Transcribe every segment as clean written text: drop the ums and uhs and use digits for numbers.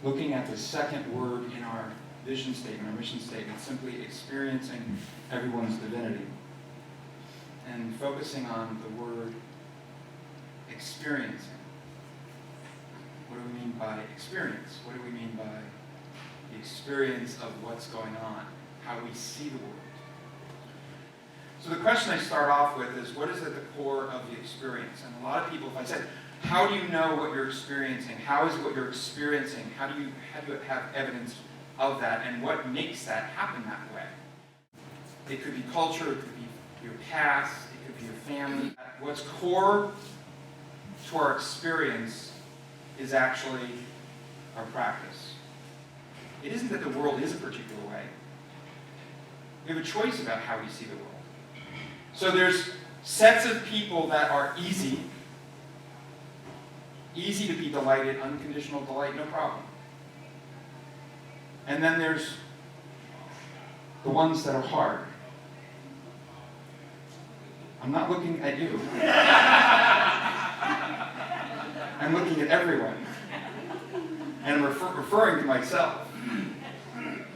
looking at the second word in our vision statement, our mission statement, simply experiencing everyone's divinity. And focusing on the word experiencing. What do we mean by experience? What do we mean by the experience of what's going on? How we see the world? So the question I start off with is, what is at the core of the experience? And a lot of people, if I said, how do you know what you're experiencing? How is it what you're experiencing? How do you have evidence of that? And what makes that happen that way? It could be culture, it could be your past, it could be your family. What's core to our experience is actually our practice. It isn't that the world is a particular way. We have a choice about how we see the world. So there's sets of people that are easy to be delighted, unconditional delight, no problem. And then there's the ones that are hard. I'm not looking at you. I'm looking at everyone. And I'm referring to myself.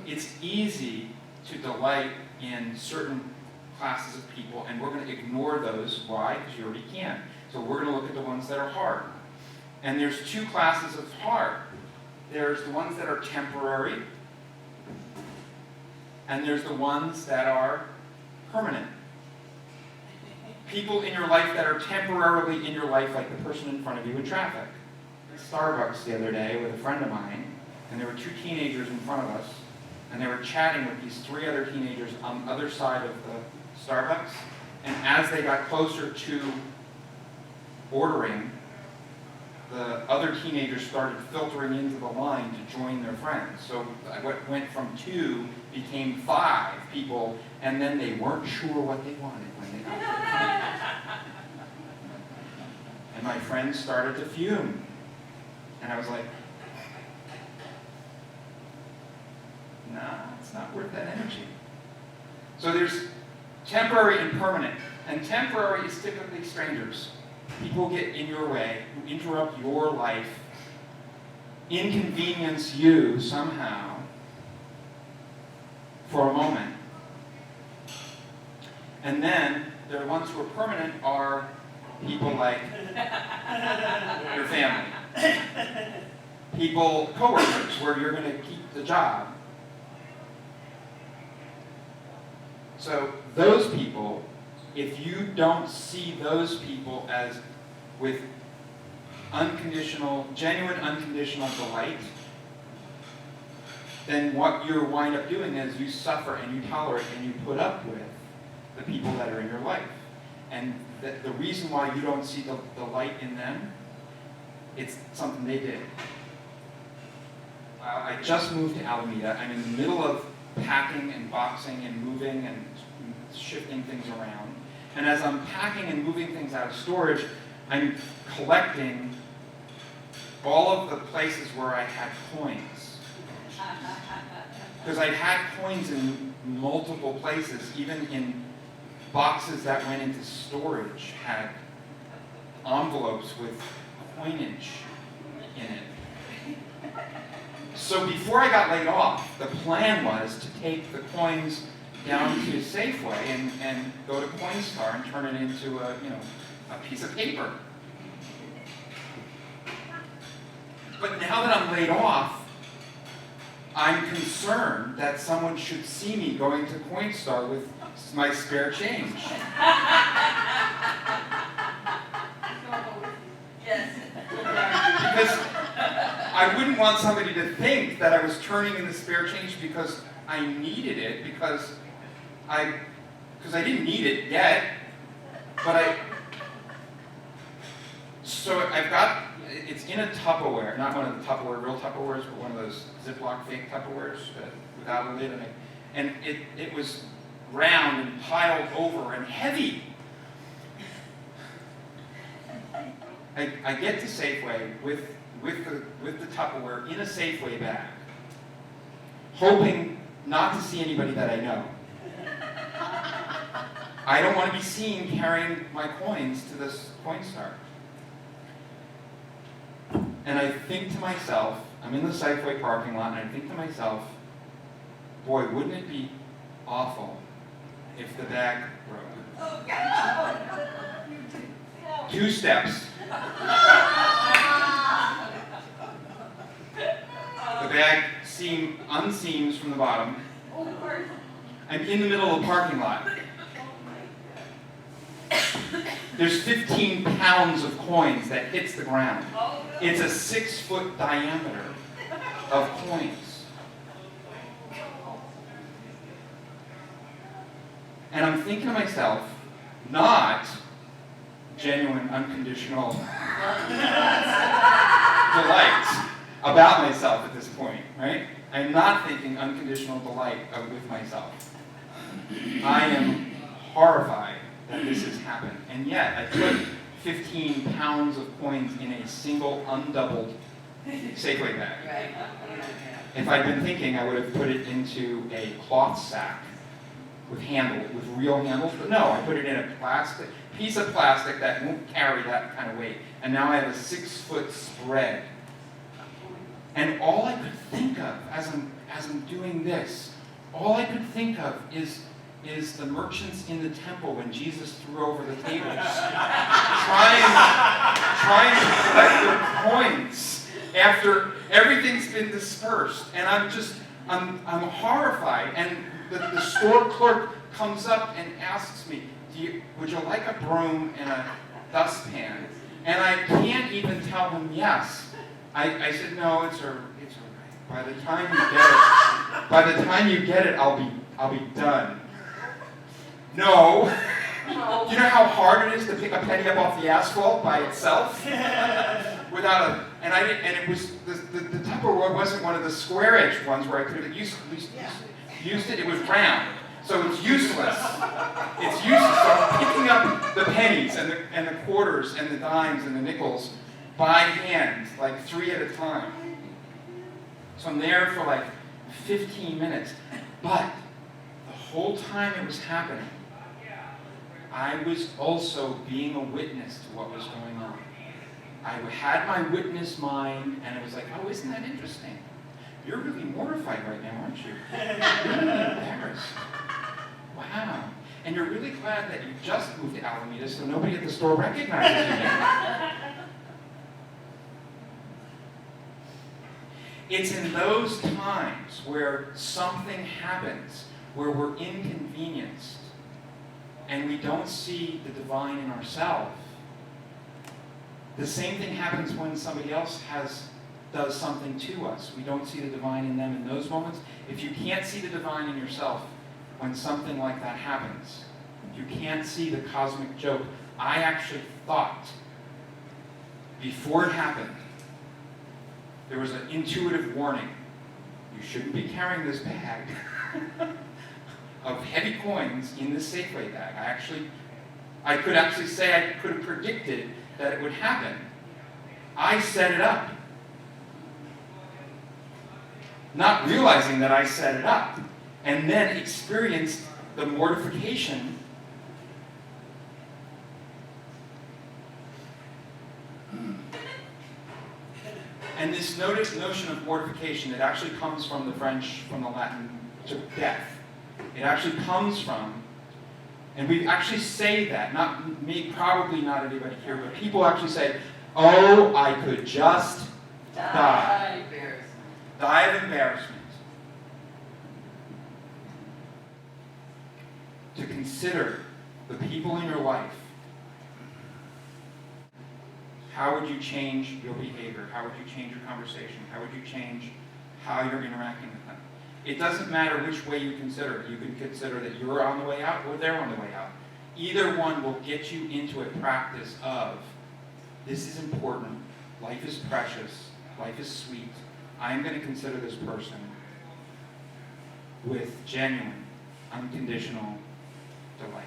It's easy to delight in certain classes of people, and we're going to ignore those. Why? Because you already can. So we're going to look at the ones that are hard. And there's two classes of hard. There's the ones that are temporary, and there's the ones that are permanent. People in your life that are temporarily in your life, like the person in front of you in traffic. At Starbucks the other day with a friend of mine, and there were two teenagers in front of us, and they were chatting with these three other teenagers on the other side of the Starbucks, and as they got closer to ordering, the other teenagers started filtering into the line to join their friends. So what went from 2 became 5 people, and then they weren't sure what they wanted when they got there. And my friends started to fume. And I was like, nah, it's not worth that energy. So there's temporary and permanent. And temporary is typically strangers. People get in your way, who interrupt your life, inconvenience you somehow for a moment. And then the ones who are permanent are people like your family. People, coworkers, where you're going to keep the job. So those people, if you don't see those people as with genuine unconditional delight, then what you wind up doing is you suffer and you tolerate and you put up with the people that are in your life. And the reason why you don't see the light in them, it's something they did. I just moved to Alameda. I'm in the middle of packing and boxing and moving and shifting things around. And as I'm packing and moving things out of storage, I'm collecting all of the places where I had coins. Because I had coins in multiple places, even in boxes that went into storage, had envelopes with coinage in it. So before I got laid off, the plan was to take the coins down to Safeway and go to Coinstar and turn it into a piece of paper. But now that I'm laid off, I'm concerned that someone should see me going to Coinstar with my spare change. Yes. Because I wouldn't want somebody to think that I was turning in the spare change because I needed it, because I didn't need it yet, but so I've got, it's in a Tupperware, not one of the Tupperware, real Tupperwares, but one of those Ziploc fake Tupperwares without a lid on it. And it was round and piled over and heavy. I get to Safeway with the Tupperware in a Safeway bag, hoping not to see anybody that I know. I don't want to be seen carrying my coins to this Coinstar. And I think to myself, I'm in the Safeway parking lot, and I think to myself, boy, wouldn't it be awful if the bag broke? 2 steps. The bag unseams from the bottom. I'm in the middle of the parking lot. There's 15 pounds of coins that hits the ground. It's a 6-foot diameter of coins. And I'm thinking to myself, not genuine, unconditional delight about myself at this point, right? I'm not thinking unconditional delight with myself. I am horrified that this has happened. And yet, I put 15 pounds of coins in a single, undoubled Safeway bag. If I'd been thinking, I would have put it into a cloth sack with real handles. But no, I put it in a piece of plastic that won't carry that kind of weight. And now I have a 6-foot spread. And all I could think of as I'm doing this, all I could think of is the merchants in the temple when Jesus threw over the tables, trying to collect their coins after everything's been dispersed. And I'm horrified. And the store clerk comes up and asks me, would you like a broom and a dustpan? And I can't even tell him yes. I said, no, it's all right. By the time you get it, I'll be done. No. Do you know how hard it is to pick a penny up off the asphalt by itself? And it was the Tupperware wasn't one of the square edged ones where I could have used it. It was round, so it's useless. It's useless. So I'm picking up the pennies and the quarters and the dimes and the nickels by hand, like 3 at a time. So I'm there for like 15 minutes. But the whole time it was happening, I was also being a witness to what was going on. I had my witness mind, and it was like, oh, isn't that interesting? You're really mortified right now, aren't you? You're really embarrassed. Wow. And you're really glad that you just moved to Alameda so nobody at the store recognizes you now. It's in those times where something happens, where we're inconvenienced, and we don't see the divine in ourselves. The same thing happens when somebody else does something to us. We don't see the divine in them in those moments. If you can't see the divine in yourself when something like that happens, you can't see the cosmic joke. I actually thought, before it happened, there was an intuitive warning. You shouldn't be carrying this bag of heavy coins in this Safeway bag. I could actually say I could have predicted that it would happen. I set it up. Not realizing that I set it up. And then experienced the mortification and this notion of mortification, it actually comes from the French, from the Latin, to death. It actually comes from, and we actually say that, not me, probably not anybody here, but people actually say, oh, I could just die. Die of embarrassment. To consider the people in your life. How would you change your behavior? How would you change your conversation? How would you change how you're interacting with them? It doesn't matter which way you consider it. You can consider that you're on the way out or they're on the way out. Either one will get you into a practice of, this is important, life is precious, life is sweet. I'm going to consider this person with genuine, unconditional delight.